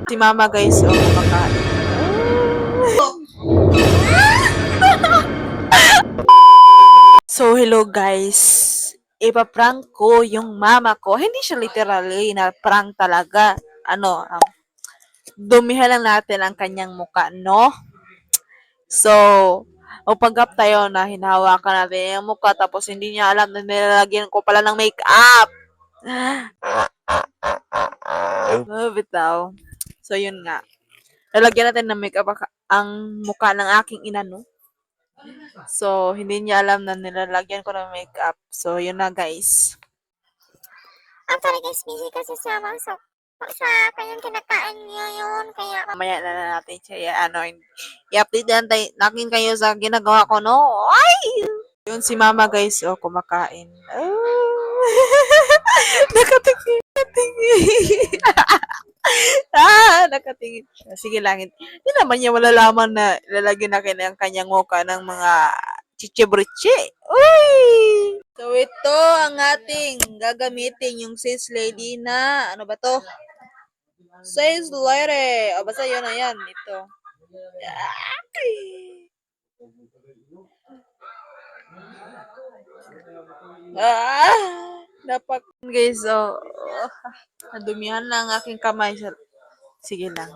Si mama guys, oh, kumakain. So, hello guys. Ipa-prank ko yung mama ko. Hindi siya literally na prank talaga. Dumihan lang natin ang kanyang muka, no? So, pag-up tayo na hinahawakan natin yung mukha tapos hindi niya alam na nilalagyan ko pala ng makeup. Bitaw. So, yun nga. Lalagyan natin ng makeup ang mukha ng aking ina, no? So, hindi niya alam na nilalagyan ko ng makeup. So, yun na guys. Actually guys, busy kasi sama. So, sa kanyang kinakain niya yun. Kaya, Mamaya na natin siya, i-update natin kayo sa ginagawa ko, no? Ay! Yun si mama guys, oh, kumakain. Nakatingin, nakatingin. Nakatingin siya. Sige lang. Hindi naman niya malalaman na lalagyan na ang kanyang mukha ng mga chichibrichi. Uy! So, ito ang ating gagamitin yung sis lady na, ano ba to? Sis lady. O, basta yun na yan. Ito. Ay! Dapat guys, nadumihan lang ang aking kamay. Sige lang.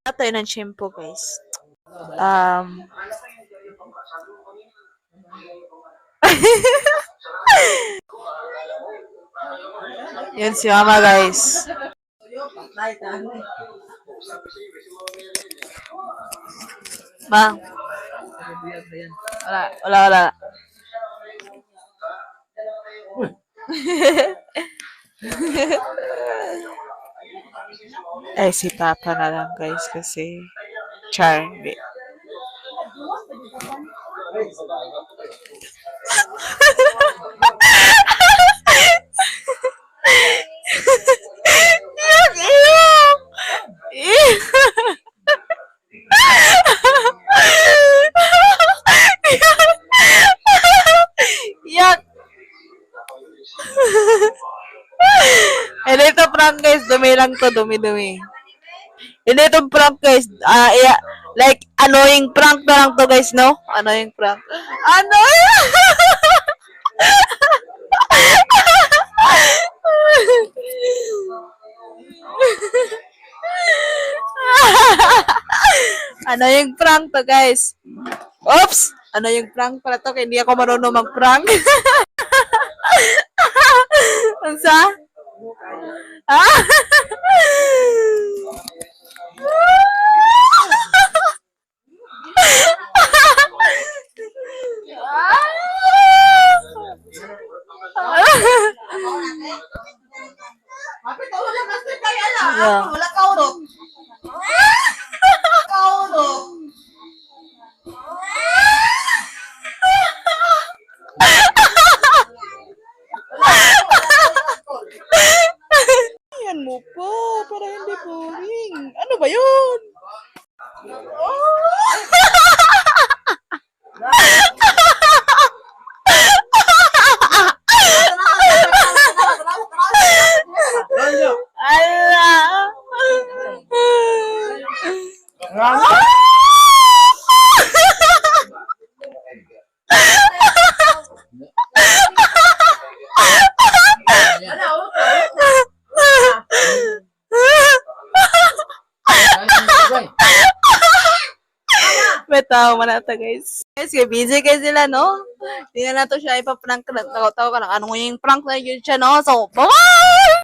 Tayo ng shampoo guys. Yan si mama guys. Ma. Wala. Si Papa na lang guys kasi Charlie. Yak! Hindi ito prank guys, dumi lang to, dumi-dumi. Hindi ito prank guys, like annoying prank na lang to guys, no? Annoying prank. Annoying! Annoying prank to guys. Oops! Annoying prank pala to, kaya hindi ako marunong mag-prank. Unsa? Wala ka urok. Yan mo po, para hindi boring. Ano ba yun? Ala! Betaw, manata guys. Guys, busy guys sila, no? Tingnan nato siya ipaprank. Tao ka lang. Ano yung prank na yun siya, no? So, bye!